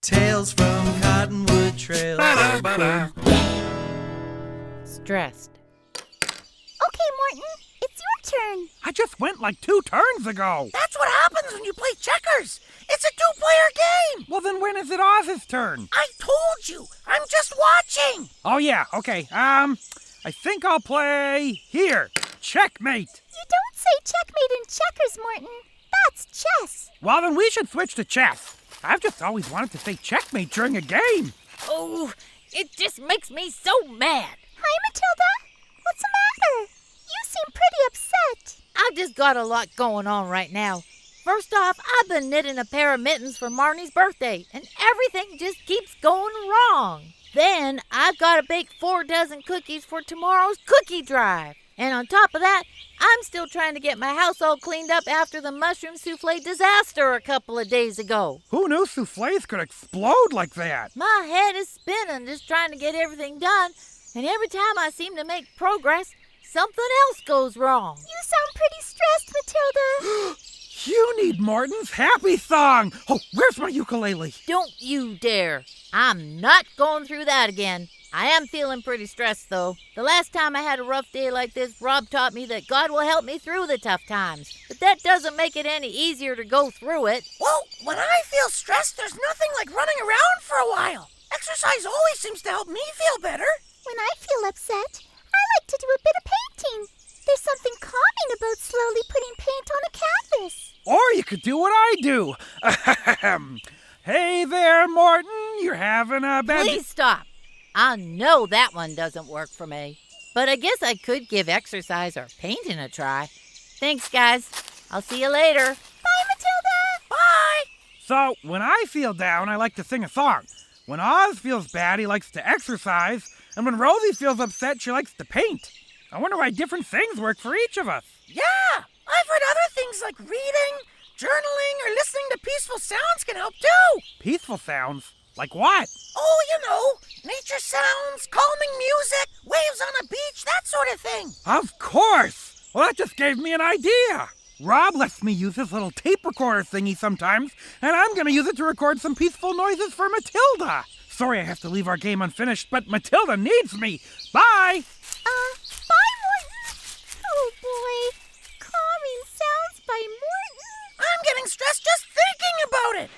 Tales from Cottonwood Trails. Stressed. Okay, Morton, it's your turn. I just went like 2 turns ago. That's what happens when you play checkers. It's a 2-player game. Well, then when is it Oz's turn? I told you. I'm just watching. Oh, yeah, okay. I think I'll play here. Checkmate. You don't say checkmate in checkers, Morton. That's chess. Well, then we should switch to chess. I've just always wanted to say checkmate during a game. Oh, it just makes me so mad. Hi, Mathilda. What's the matter? You seem pretty upset. I've just got a lot going on right now. First off, I've been knitting a pair of mittens for Marnie's birthday, and everything just keeps going wrong. Then I've got to bake 4 dozen cookies for tomorrow's cookie drive. And on top of that, I'm still trying to get my house all cleaned up after the mushroom souffle disaster a couple of days ago. Who knew souffles could explode like that? My head is spinning just trying to get everything done, and every time I seem to make progress, something else goes wrong. You sound pretty stressed, Mathilda. You need Morton's happy song. Oh, where's my ukulele? Don't you dare. I'm not going through that again. I am feeling pretty stressed, though. The last time I had a rough day like this, Rob taught me that God will help me through the tough times. But that doesn't make it any easier to go through it. Well, when I feel stressed, there's nothing like running around for a while. Exercise always seems to help me feel better. When I feel upset, I like to do a bit of painting. There's something calming about slowly putting paint on a canvas. Or you could do what I do. Hey there, Morton. You're having a bad... Please stop. I know that one doesn't work for me. But I guess I could give exercise or painting a try. Thanks, guys. I'll see you later. Bye, Mathilda. Bye. So, when I feel down, I like to sing a song. When Oz feels bad, he likes to exercise. And when Rosie feels upset, she likes to paint. I wonder why different things work for each of us. Yeah, I've heard other things like reading, journaling, or listening to peaceful sounds can help too. Peaceful sounds? Like what? Oh, you know, nature sounds, calming music, waves on a beach, that sort of thing. Of course! Well, that just gave me an idea. Rob lets me use this little tape recorder thingy sometimes, and I'm going to use it to record some peaceful noises for Mathilda. Sorry I have to leave our game unfinished, but Mathilda needs me. Bye! Bye, Morton. Oh, boy. Calming sounds by Morton. I'm getting stressed just thinking about it.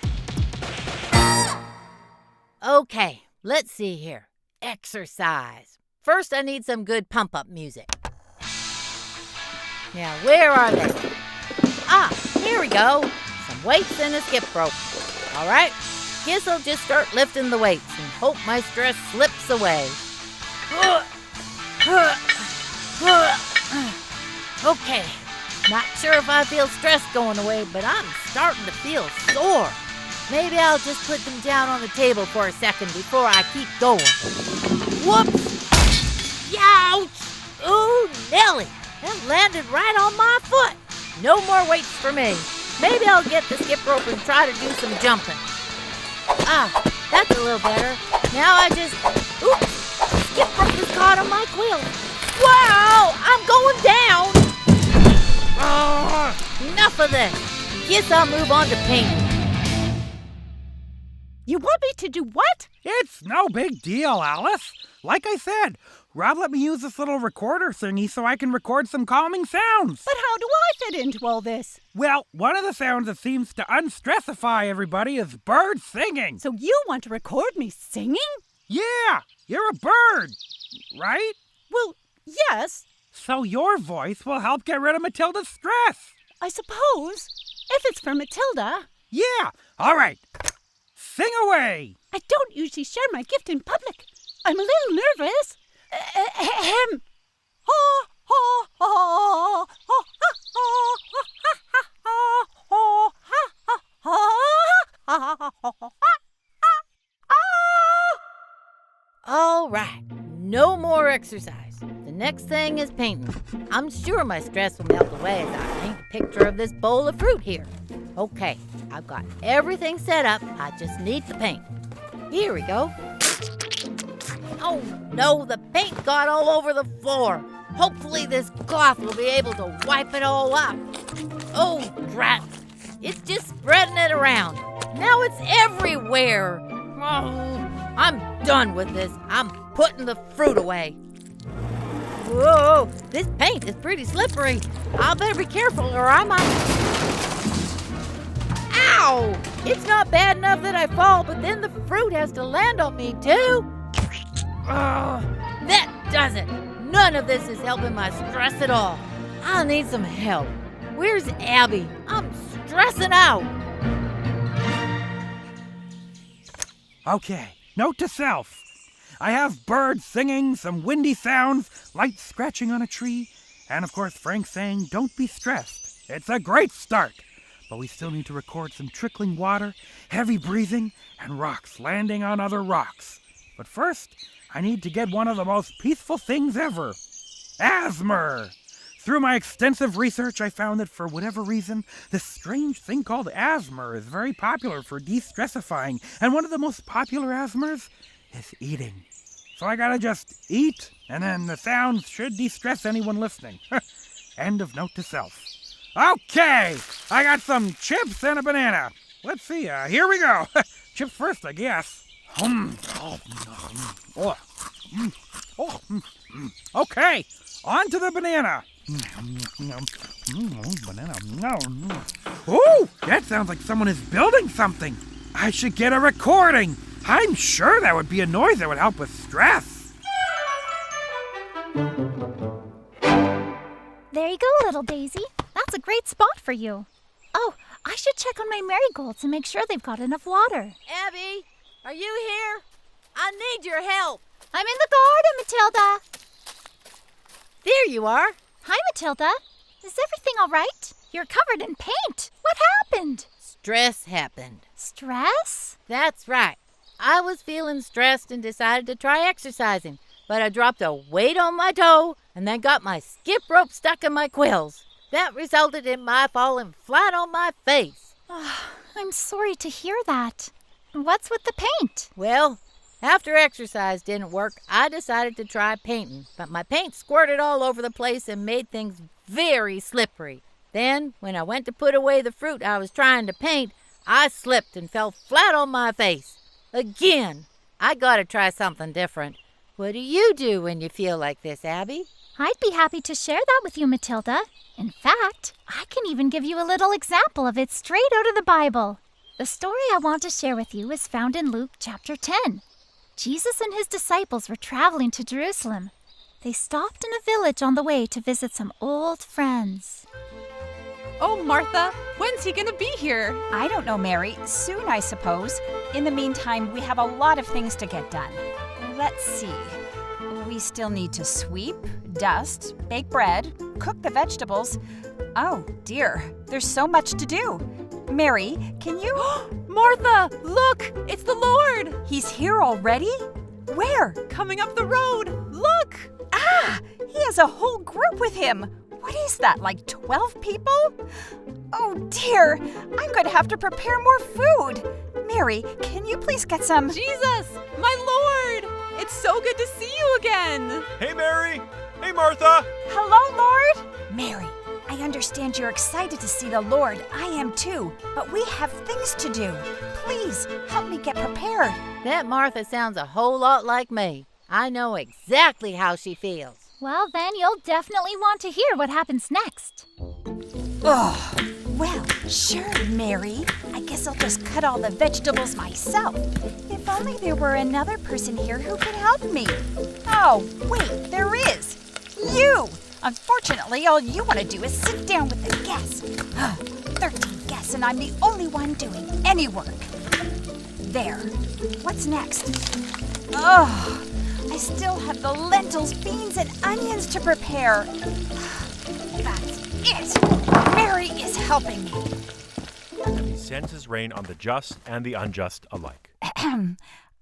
Okay, let's see here. Exercise. First, I need some good pump-up music. Now, where are they? Ah, here we go. Some weights and a skip rope. All right, guess I'll just start lifting the weights and hope my stress slips away. Okay, not sure if I feel stress going away, but I'm starting to feel sore. Maybe I'll just put them down on the table for a second before I keep going. Whoops! Youch! Ooh, Nelly! That landed right on my foot. No more weights for me. Maybe I'll get the skip rope and try to do some jumping. Ah, that's a little better. Now I just... Oops! Skip rope is caught on my quilt. Wow! I'm going down! Enough of this. Guess I'll move on to painting. You want me to do what? It's no big deal, Alice. Like I said, Rob let me use this little recorder thingy so I can record some calming sounds. But how do I fit into all this? Well, one of the sounds that seems to unstressify everybody is birds singing. So you want to record me singing? Yeah, you're a bird, right? Well, yes, So your voice will help get rid of Mathilda's stress. I suppose. If it's for Mathilda. Yeah, all right. Sing away. I don't usually share my gift in public. I'm a little nervous. Ahem. Ha, ha, ha, ha, ha, All right, no more exercise. The next thing is painting. I'm sure my stress will melt away as I paint a picture of this bowl of fruit here. Okay, I've got everything set up. I just need the paint. Here we go. Oh no, the paint got all over the floor. Hopefully this cloth will be able to wipe it all up. Oh, drat. It's just spreading it around. Now it's everywhere. Oh, I'm done with this. I'm putting the fruit away. Whoa, this paint is pretty slippery. I better be careful or I might... Ow! It's not bad enough that I fall, but then the fruit has to land on me, too. Oh, that does it. None of this is helping my stress at all. I'll need some help. Where's Abbie? I'm stressing out. Okay, note to self. I have birds singing, some windy sounds, light scratching on a tree, and of course Frank saying, don't be stressed. It's a great start. But we still need to record some trickling water, heavy breathing, and rocks landing on other rocks. But first, I need to get one of the most peaceful things ever. Asthma! Through my extensive research, I found that for whatever reason, this strange thing called asthma is very popular for de-stressifying, and one of the most popular asthmas is eating. So I gotta just eat, and then the sounds should de-stress anyone listening. End of note to self. Okay, I got some chips and a banana. Let's see, here we go. Chips first, I guess. Okay, on to the banana. Banana. Ooh, that sounds like someone is building something. I should get a recording. I'm sure that would be a noise that would help with stress. There you go, little Daisy. That's a great spot for you. Oh, I should check on my marigolds and make sure they've got enough water. Abbie, are you here? I need your help. I'm in the garden, Mathilda. There you are. Hi, Mathilda. Is everything all right? You're covered in paint. What happened? Stress happened. Stress? That's right. I was feeling stressed and decided to try exercising, but I dropped a weight on my toe and then got my skip rope stuck in my quills. That resulted in my falling flat on my face. Oh, I'm sorry to hear that. What's with the paint? Well, after exercise didn't work, I decided to try painting, but my paint squirted all over the place and made things very slippery. Then, when I went to put away the fruit I was trying to paint, I slipped and fell flat on my face. Again, I gotta try something different. What do you do when you feel like this, Abbie? I'd be happy to share that with you, Mathilda. In fact, I can even give you a little example of it straight out of the Bible. The story I want to share with you is found in Luke chapter 10. Jesus and his disciples were traveling to Jerusalem. They stopped in a village on the way to visit some old friends. Oh, Martha, when's he gonna be here? I don't know, Mary. Soon, I suppose. In the meantime, we have a lot of things to get done. Let's see. We still need to sweep, dust, bake bread, cook the vegetables. Oh, dear. There's so much to do. Mary, can you... Martha, look! It's the Lord! He's here already? Where? Coming up the road! Look! Ah! He has a whole group with him. What is that, like 12 people? Oh, dear. I'm going to have to prepare more food. Mary, can you please get some... Jesus! My Lord! It's so good to see you again! Hey, Mary! Hey, Martha! Hello, Lord? Mary, I understand you're excited to see the Lord. I am too. But we have things to do. Please, help me get prepared. That Martha sounds a whole lot like me. I know exactly how she feels. Well, then you'll definitely want to hear what happens next. Oh, well, sure, Mary. I guess I'll just cut all the vegetables myself. If only there were another person here who could help me. Oh, wait, there is. You! Unfortunately, all you want to do is sit down with the guests. 13 guests, and I'm the only one doing any work. There. What's next? Oh, I still have the lentils, beans, and onions to prepare. That's it. Mary is helping me. And he sends his rain on the just and the unjust alike.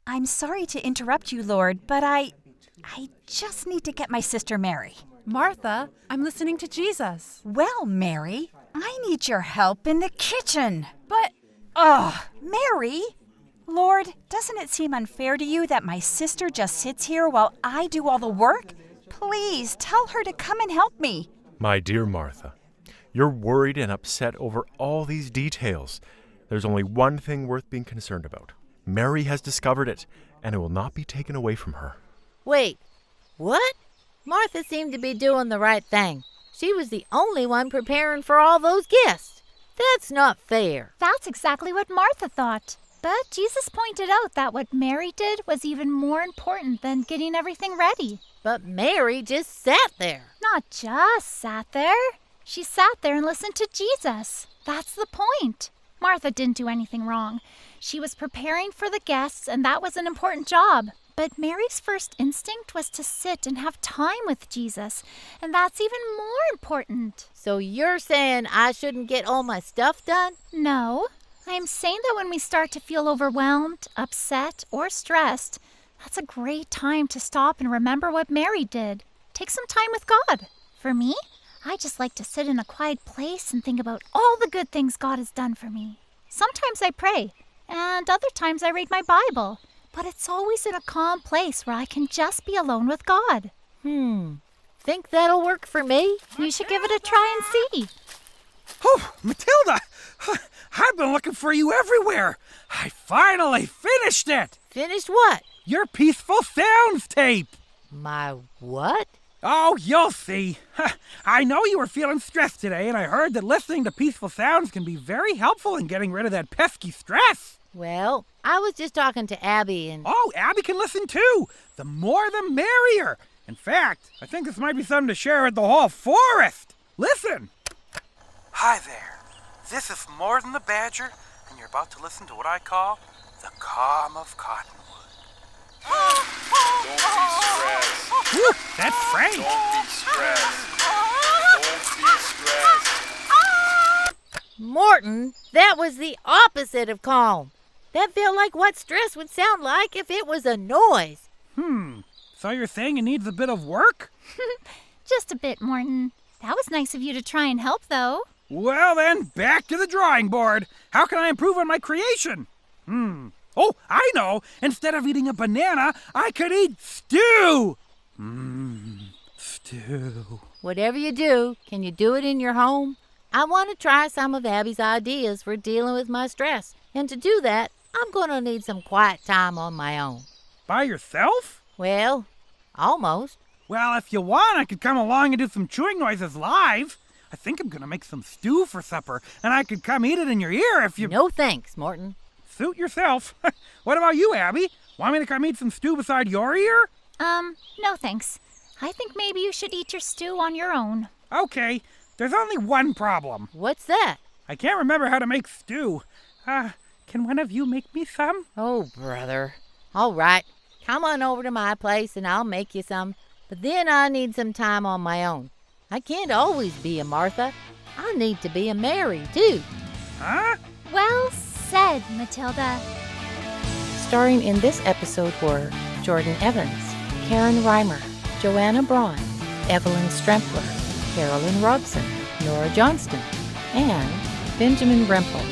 I'm sorry to interrupt you, Lord, but I just need to get my sister Mary. Martha, I'm listening to Jesus. Well, Mary, I need your help in the kitchen. But... Mary! Lord, doesn't it seem unfair to you that my sister just sits here while I do all the work? Please, tell her to come and help me. My dear Martha, you're worried and upset over all these details. There's only one thing worth being concerned about. Mary has discovered it, and it will not be taken away from her. Wait, what? Martha seemed to be doing the right thing. She was the only one preparing for all those guests. That's not fair. That's exactly what Martha thought. But Jesus pointed out that what Mary did was even more important than getting everything ready. But Mary just sat there. Not just sat there. She sat there and listened to Jesus. That's the point. Martha didn't do anything wrong. She was preparing for the guests, and that was an important job. But Mary's first instinct was to sit and have time with Jesus, and that's even more important. So you're saying I shouldn't get all my stuff done? No, I am saying that when we start to feel overwhelmed, upset, or stressed, that's a great time to stop and remember what Mary did. Take some time with God. For me, I just like to sit in a quiet place and think about all the good things God has done for me. Sometimes I pray, and other times I read my Bible. But it's always in a calm place where I can just be alone with God. Think that'll work for me? You should give it a try and see. Oh, Mathilda! I've been looking for you everywhere. I finally finished it. Finished what? Your Peaceful Sounds tape. My what? Oh, you'll see. I know you were feeling stressed today, and I heard that listening to peaceful sounds can be very helpful in getting rid of that pesky stress. Well, I was just talking to Abbie and... Oh, Abbie can listen too. The more the merrier. In fact, I think this might be something to share with the whole forest. Listen. Hi there. This is Morden the Badger, and you're about to listen to what I call the calm of Cottonwood. Don't be stressed. Whew, that's Frank. Don't be stressed. Don't be stressed. Morton, that was the opposite of calm. That felt like what stress would sound like if it was a noise. So you're saying it needs a bit of work? Just a bit, Morton. That was nice of you to try and help, though. Well then, back to the drawing board. How can I improve on my creation? Oh, I know. Instead of eating a banana, I could eat stew. Stew. Whatever you do, can you do it in your home? I want to try some of Abbie's ideas for dealing with my stress. And to do that, I'm going to need some quiet time on my own. By yourself? Well, almost. Well, if you want, I could come along and do some chewing noises live. I think I'm going to make some stew for supper, and I could come eat it in your ear if you... No thanks, Morton. Suit yourself. What about you, Abbie? Want me to come eat some stew beside your ear? No thanks. I think maybe you should eat your stew on your own. Okay, there's only one problem. What's that? I can't remember how to make stew. Can one of you make me some? Oh, brother. All right. Come on over to my place and I'll make you some. But then I need some time on my own. I can't always be a Martha. I need to be a Mary, too. Huh? Well said, Mathilda. Starring in this episode were Jordan Evans, Karen Reimer, Joanna Braun, Evelyn Strempler, Carolyn Robson, Nora Johnston, and Benjamin Rempel.